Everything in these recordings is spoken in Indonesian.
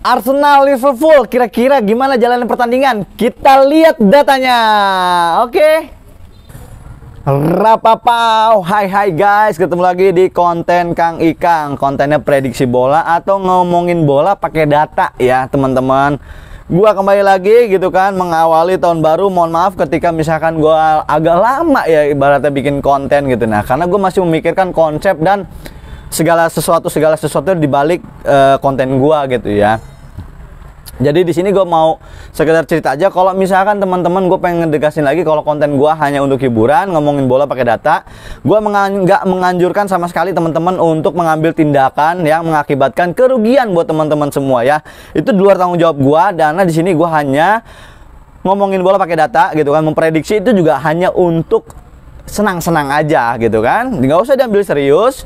Arsenal Liverpool, kira-kira gimana jalannya pertandingan? Kita lihat datanya. Oke. Rapapau, hai guys, ketemu lagi di konten Kang Ikang. Kontennya prediksi bola atau ngomongin bola pakai data ya teman-teman. Gua kembali lagi gitu kan, mengawali tahun baru. Mohon maaf ketika misalkan gua agak lama ya ibaratnya bikin konten gitu. Nah, karena gue masih memikirkan konsep dan segala sesuatu di balik konten gua gitu ya. Jadi di sini gue mau sekedar cerita aja, kalau misalkan teman-teman gue pengen ngedegasin lagi kalau konten gue hanya untuk hiburan, ngomongin bola pakai data, gue nggak menganjurkan sama sekali teman-teman untuk mengambil tindakan yang mengakibatkan kerugian buat teman-teman semua ya. Itu di luar tanggung jawab gue, karena di sini gue hanya ngomongin bola pakai data gitu kan, memprediksi itu juga hanya untuk senang-senang aja gitu kan, nggak usah diambil serius.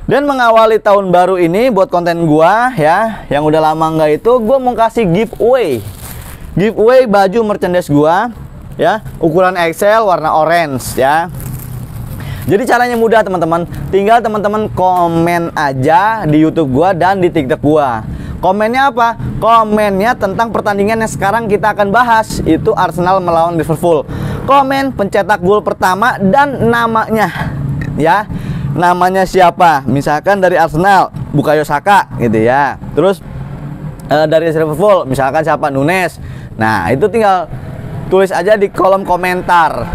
Dan mengawali tahun baru ini buat konten gua ya, yang udah lama nggak itu, gua mau kasih giveaway baju merchandise gua ya, ukuran XL warna orange ya. Jadi caranya mudah teman-teman, tinggal teman-teman komen aja di YouTube gua dan di TikTok gua. Komennya apa? Komennya tentang pertandingan yang sekarang kita akan bahas, itu Arsenal melawan Liverpool. Komen pencetak gol pertama dan namanya ya. Namanya siapa? Misalkan dari Arsenal, Bukayo Saka gitu ya. Terus dari Liverpool, misalkan siapa? Nunes. Nah, itu tinggal tulis aja di kolom komentar.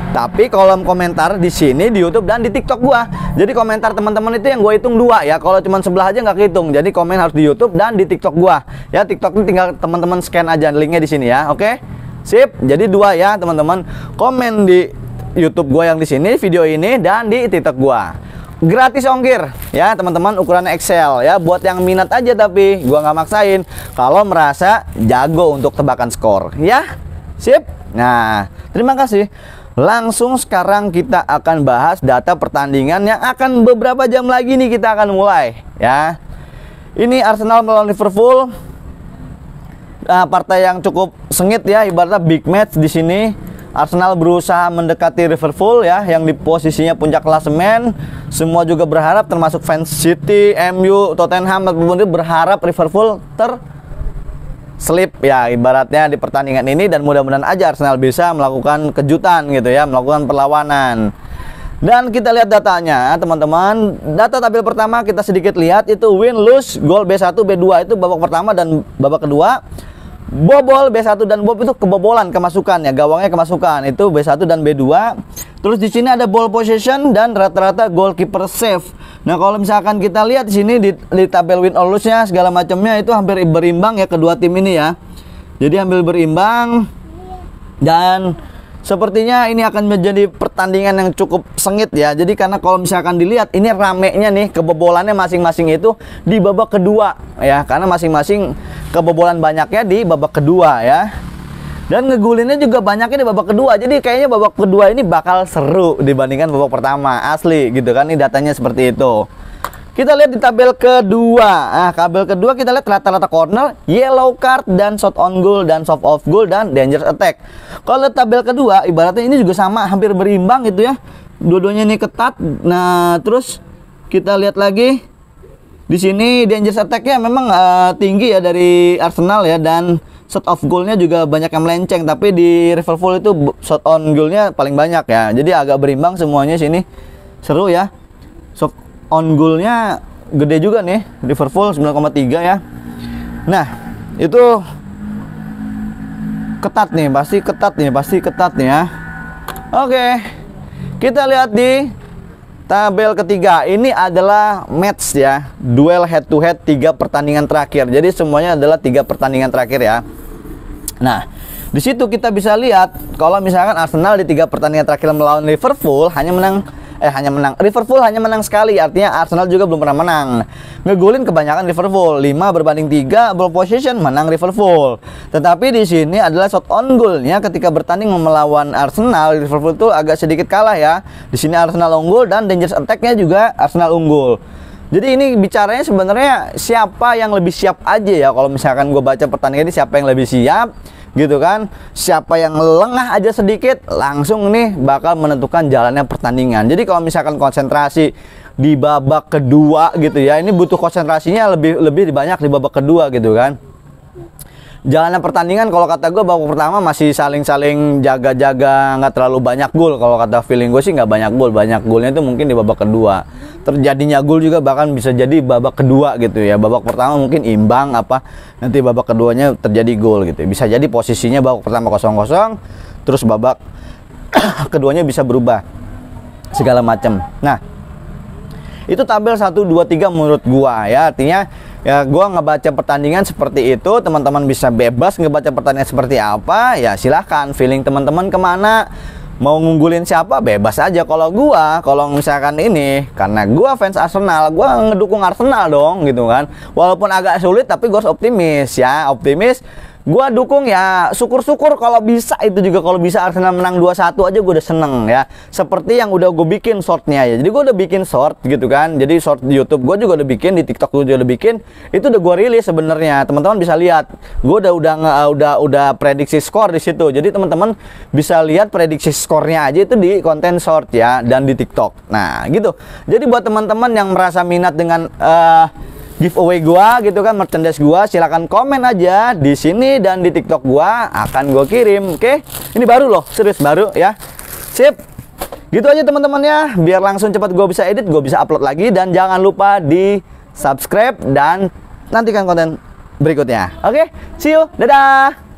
Tapi kolom komentar di sini di YouTube dan di TikTok gua. Jadi komentar teman-teman itu yang gua hitung 2 ya. Kalau cuma sebelah aja nggak kehitung. Jadi komen harus di YouTube dan di TikTok gua. Ya, TikTok ini tinggal teman-teman scan aja linknya di sini ya. Oke? Sip. Jadi 2 ya, teman-teman. Komen di YouTube gua yang di sini, video ini, dan di TikTok gua. Gratis ongkir ya teman-teman, ukuran XL ya, buat yang minat aja, tapi gua nggak maksain kalau merasa jago untuk tebakan skor ya. Sip. Nah, terima kasih. Langsung sekarang kita akan bahas data pertandingan yang akan beberapa jam lagi nih kita akan mulai ya. Ini Arsenal melawan Liverpool. Partai yang cukup sengit ya, ibaratnya big match di sini. Arsenal berusaha mendekati Liverpool ya, yang di posisinya puncak klasemen. Semua juga berharap, termasuk fans City, MU, Tottenham, berharap Liverpool terselip ya ibaratnya di pertandingan ini, dan mudah-mudahan aja Arsenal bisa melakukan kejutan gitu ya, melakukan perlawanan. Dan kita lihat datanya teman-teman. Data tabel pertama kita sedikit lihat, itu win lose, gol B1 B2 itu babak pertama, dan babak kedua bobol B1 dan bob itu kebobolan kemasukan ya, gawangnya kemasukan, itu B1 dan B2. Terus di sini ada ball possession dan rata-rata goalkeeper save. Nah, kalau misalkan kita lihat di sini di tabel win or lose-nya segala macamnya itu hampir berimbang ya kedua tim ini ya. Jadi hampir berimbang, dan sepertinya ini akan menjadi pertandingan yang cukup sengit ya. Jadi karena kalau misalkan dilihat ini ramenya nih, kebobolannya masing-masing itu di babak kedua ya, karena masing-masing kebobolan banyaknya di babak kedua ya. Dan ngegulinnya juga banyaknya di babak kedua. Jadi kayaknya babak kedua ini bakal seru dibandingkan babak pertama, asli gitu kan. Ini datanya seperti itu. Kita lihat di tabel kedua. Nah, tabel kedua kita lihat rata-rata corner, yellow card, dan shot on goal, dan soft off goal, dan dangerous attack. Kalau tabel kedua ibaratnya ini juga sama, hampir berimbang gitu ya. Dua-duanya ini ketat. Nah, terus kita lihat lagi di sini dangerous attack-nya memang tinggi ya dari Arsenal ya, dan shot off goal-nya juga banyak yang melenceng, tapi di Liverpool itu shot on goal-nya paling banyak ya. Jadi agak berimbang semuanya sini. Seru ya. Shot on goal-nya gede juga nih, Liverpool 9,3 ya. Nah, itu ketat nih, pasti ketat nih ya. Oke, kita lihat di tabel ketiga. Ini adalah match ya, duel head to head 3 pertandingan terakhir. Jadi semuanya adalah 3 pertandingan terakhir ya. Nah, di situ kita bisa lihat kalau misalkan Arsenal di 3 pertandingan terakhir melawan Liverpool Liverpool hanya menang sekali, artinya Arsenal juga belum pernah menang. Ngegolin kebanyakan Liverpool, 5-3, ball possession menang Liverpool. Tetapi di sini adalah shot on goal-nya ketika bertanding melawan Arsenal, Liverpool itu agak sedikit kalah ya. Di sini Arsenal unggul, dan dangerous attack-nya juga Arsenal unggul. Jadi ini bicaranya sebenarnya siapa yang lebih siap aja ya. Kalau misalkan gue baca pertandingan ini, siapa yang lebih siap gitu kan, siapa yang lengah aja sedikit langsung nih bakal menentukan jalannya pertandingan. Jadi kalau misalkan konsentrasi di babak kedua gitu ya, ini butuh konsentrasinya lebih banyak di babak kedua gitu kan. Jalannya pertandingan kalau kata gue babak pertama masih saling-saling jaga-jaga, nggak terlalu banyak gol. Kalau kata feeling gue sih nggak banyak gol, banyak golnya itu mungkin di babak kedua. Terjadinya gol juga bahkan bisa jadi babak kedua gitu ya. Babak pertama mungkin imbang apa, nanti babak keduanya terjadi gol gitu. Bisa jadi posisinya babak pertama 0-0, terus babak keduanya bisa berubah segala macam. Nah, itu tabel 1, 2, 3 menurut gua ya. Artinya ya gua ngebaca pertandingan seperti itu, teman-teman bisa bebas ngebaca pertandingan seperti apa, ya silahkan feeling teman-teman kemana, mau ngunggulin siapa bebas aja. Kalau gua, kalau misalkan ini, karena gua fans Arsenal, gua ngedukung Arsenal dong gitu kan. Walaupun agak sulit tapi gua harus optimis ya, optimis. Gua dukung ya, syukur-syukur kalau bisa, itu juga kalau bisa Arsenal menang 2-1 aja gue udah seneng ya. Seperti yang udah gue bikin shortnya ya. Jadi gue udah bikin short gitu kan. Jadi short di YouTube gue juga udah bikin, di TikTok gue juga udah bikin. Itu udah gue rilis sebenarnya. Teman-teman bisa lihat. Gue udah prediksi skor di situ. Jadi teman-teman bisa lihat prediksi skornya aja itu di konten short ya, dan di TikTok. Nah, gitu. Jadi buat teman-teman yang merasa minat dengan giveaway gua gitu kan, merchandise gua, silakan komen aja di sini dan di TikTok gua, akan gua kirim. Oke? Ini baru loh, serius baru ya. Sip. Gitu aja teman-teman ya, biar langsung cepat gua bisa edit, gua bisa upload lagi, dan jangan lupa di subscribe dan nantikan konten berikutnya. Oke? See you. Dadah.